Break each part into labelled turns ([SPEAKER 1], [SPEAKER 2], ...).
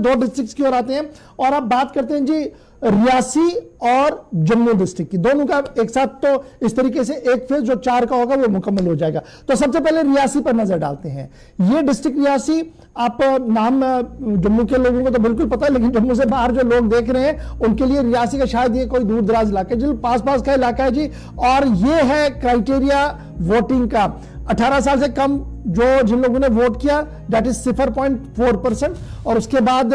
[SPEAKER 1] दो डिस्ट्रिक्ट की ओर आते हैं और आप बात करते हैं जी रियासी और जम्मू डिस्ट्रिक्ट की, दोनों का एक साथ तो इस तरीके से एक फेज जो 4 का होगा वो मुकम्मल हो जाएगा। तो सबसे पहले रियासी पर नजर डालते हैं। ये डिस्ट्रिक्ट रियासी, आप नाम जम्मू के लोगों को तो बिल्कुल पता है, लेकिन जम्मू से बाहर जो लोग देख रहे हैं उनके लिए रियासी का शायद ये कोई दूर दराज इलाका है, जो पास पास का इलाका है जी। और ये है क्राइटेरिया वोटिंग का, 18 साल से कम जो जिन लोगों ने वोट किया दैट इज 0.4%। और उसके बाद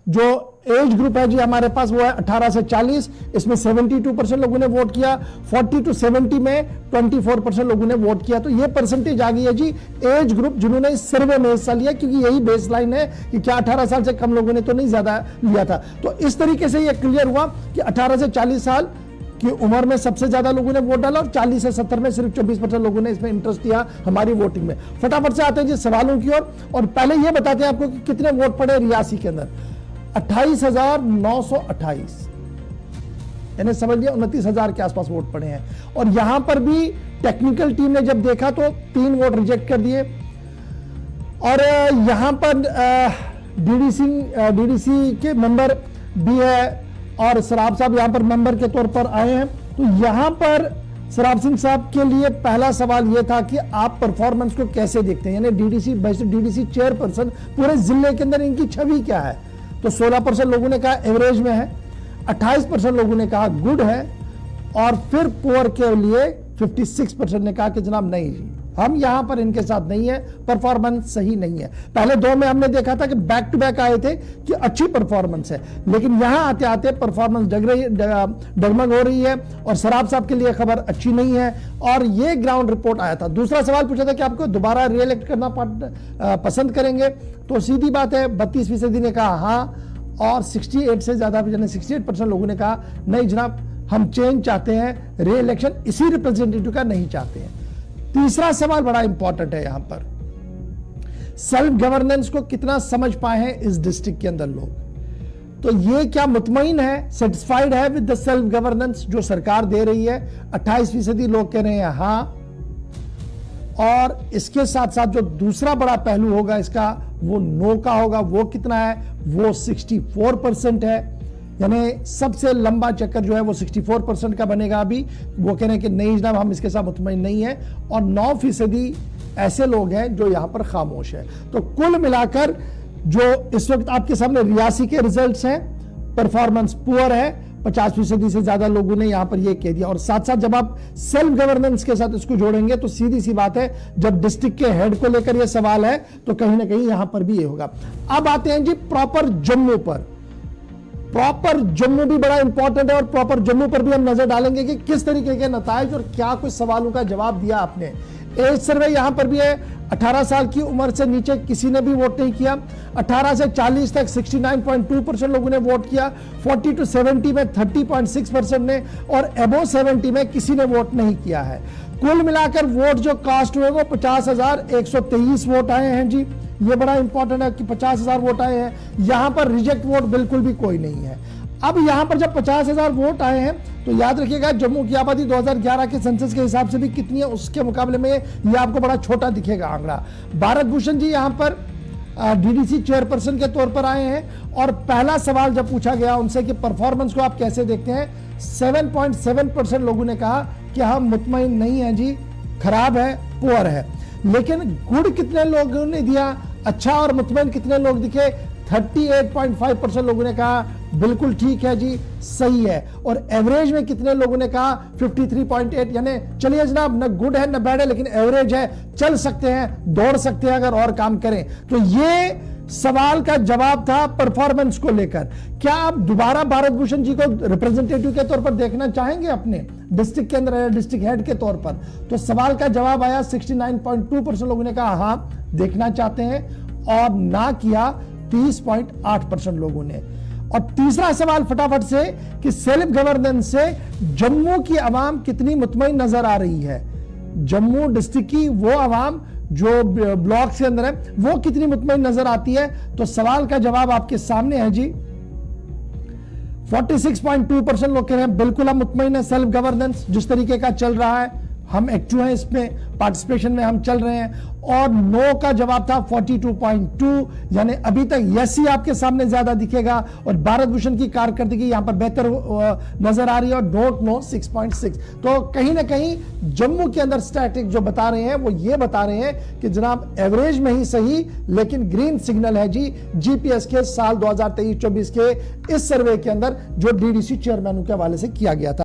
[SPEAKER 1] जो एज ग्रुप है जी हमारे पास वो है 18 से 40, इसमें 72% लोगों ने वोट किया। 40 to 70 में 24% लोगों ने वोट किया। तो ये परसेंटेज आ गई है जी एज ग्रुप जिन्होंने इस सर्वे में हिस्सा लिया, क्योंकि यही बेस लाइन है कि क्या 18 साल से कम लोगों ने तो नहीं ज्यादा लिया था। तो इस तरीके से ये क्लियर हुआ कि 18 से 40 साल की उम्र में सबसे ज्यादा लोगों ने वोट डाला और 40 से 70 में सिर्फ 24% लोगों ने इसमें इंटरेस्ट दिया हमारी वोटिंग में। फटाफट से आते हैं जी सवालों की ओर, और पहले ये बताते हैं आपको कि कितने वोट पड़े रियासी के अंदर। 28,928, यानी समझ लिया 29,000 के आसपास वोट पड़े हैं। और यहां पर भी टेक्निकल टीम ने जब देखा तो 3 वोट रिजेक्ट कर दिए। और यहां पर डीडीसी के मेंबर भी है और सराब साहब यहां पर मेंबर के तौर पर आए हैं। तो यहां पर सराब सिंह साहब के लिए पहला सवाल यह था कि आप परफॉर्मेंस को कैसे देखते हैं, यानी डीडीसी चेयरपर्सन पूरे जिले के अंदर इनकी छवि क्या है। तो 16% लोगों ने कहा एवरेज में है, 28% लोगों ने कहा गुड है, और फिर पुअर के लिए 56% ने कहा कि जनाब नहीं जी, हम यहां पर इनके साथ नहीं है, परफॉर्मेंस सही नहीं है। पहले 2 में हमने देखा था कि बैक टू बैक आए थे कि अच्छी परफॉर्मेंस है, लेकिन यहां आते आते परफॉर्मेंस डगमग हो रही है और सराब साहब के लिए खबर अच्छी नहीं है। और ये ग्राउंड रिपोर्ट आया था। दूसरा सवाल पूछा था कि आपको दोबारा रीइलेक्ट करना पसंद करेंगे, तो सीधी बात है 32% ने कहा हाँ, और 68 से ज्यादा 68% लोगों ने कहा नहीं जनाब, हम चेंज चाहते हैं, रीइलेक्शन इसी रिप्रेजेंटेटिव का नहीं चाहते हैं। तीसरा सवाल बड़ा इंपॉर्टेंट है यहां पर, सेल्फ गवर्नेंस को कितना समझ पाए हैं इस डिस्ट्रिक्ट के अंदर लोग। तो ये क्या मुतमईन है, सेटिस्फाइड है विद द सेल्फ गवर्नेंस जो सरकार दे रही है। 28% लोग कह रहे हैं हां, और इसके साथ साथ जो दूसरा बड़ा पहलू होगा इसका वो नो का होगा। वो कितना है, वो 64% है, यानी सबसे लंबा चक्कर जो है वो 64% का बनेगा। अभी वो कह रहे हैं कि नहीं जनाब हम इसके साथ मुतमईन नहीं है, और 9% ऐसे लोग हैं जो यहां पर खामोश है। तो कुल मिलाकर जो इस वक्त आपके सामने रियासी के रिजल्ट्स हैं, परफॉर्मेंस पुअर है, 50% से ज्यादा लोगों ने यहां पर यह कह दिया। और साथ साथ जब आप सेल्फ गवर्नेंस के साथ इसको जोड़ेंगे तो सीधी सी बात है, जब डिस्ट्रिक्ट के हेड को लेकर यह सवाल है तो कहीं ना कहीं यहां पर भी ये होगा। अब आते हैं जी प्रॉपर जम्मू पर। प्रॉपर जम्मू भी बड़ा इंपॉर्टेंट है, और प्रॉपर जम्मू पर भी हम नजर डालेंगे कि किस तरीके के नताइज और क्या कुछ सवालों का जवाब दिया आपने। एज सर्वे यहां पर भी है, 18 साल की उम्र से नीचे किसी ने भी वोट नहीं किया। 18 से 40 तक 69.2% लोगों ने वोट किया। 40 to 70 में 30.6% ने, और अबव 70 में किसी ने वोट नहीं किया है। कुल मिलाकर वोट जो कास्ट हुए वो 50,123 वोट आए हैं जी। ये बड़ा इंपॉर्टेंट है कि 50,000 वोट आए हैं। यहां पर रिजेक्ट वोट बिल्कुल भी कोई नहीं है। अब यहां पर जब 50,000 वोट आए हैं तो याद रखिएगा जम्मू की आबादी 2011 के सेंसस के हिसाब से भी कितनी है, उसके मुकाबले में ये आपको बड़ा छोटा दिखेगा आंकड़ा। भारत भूषण जी यहां पर डीडीसी चेयरपर्सन के तौर पर आए हैं, और पहला सवाल जब पूछा गया उनसे कि परफॉर्मेंस को आप कैसे देखते हैं, 7.7% लोगों ने कहा कि हम मुतमईन नहीं है जी, खराब है, पुअर है। लेकिन गुड कितने लोगों ने दिया, अच्छा और मुतमईन कितने लोग दिखे, 38.5% लोगों ने कहा बिल्कुल ठीक है जी, सही है। और एवरेज में कितने लोगों ने कहा 53.8, यानी चलिए जनाब न गुड है न बैड है लेकिन एवरेज है, चल सकते हैं, दौड़ सकते हैं अगर और काम करें। तो ये सवाल का जवाब था परफॉर्मेंस को लेकर। क्या आप दोबारा भारत भूषण जी को रिप्रेजेंटेटिव के तौर पर देखना चाहेंगे अपने डिस्ट्रिक्ट के अंदर, डिस्ट्रिक्ट हेड के तौर पर? तो सवाल का जवाब आया, 69.2% लोगों ने कहा हां देखना चाहते हैं, और ना किया 30.8% लोगों ने। और तीसरा सवाल फटाफट से कि सेल्फ गवर्नेंस से जम्मू की आवाम कितनी मुतमईन नजर आ रही है। जम्मू डिस्ट्रिक्ट की वो आवाम जो ब्लॉक के अंदर है वो कितनी मुतमईन नजर आती है। तो सवाल का जवाब आपके सामने है जी, 46.2% लोग कह रहे हैं बिल्कुल हम मुतमईन है, सेल्फ गवर्नेंस जिस तरीके का चल रहा है हम एक्टिव हैं, इसमें पार्टिसिपेशन में हम चल रहे हैं। और नो का जवाब था 42.2, यानी अभी तक यस ही आपके सामने ज्यादा दिखेगा। और भारत भूषण की कारकर्दगी यहां पर बेहतर नजर आ रही है, और डोंट नो 6.6। तो कहीं ना कहीं जम्मू के अंदर स्टैटिक जो बता रहे हैं वो ये बता रहे हैं कि जनाब एवरेज में ही सही, लेकिन ग्रीन सिग्नल है जी जीपीएस के साल 2023-24 के इस सर्वे के अंदर जो डीडीसी चेयरमैन के हवाले से किया गया था।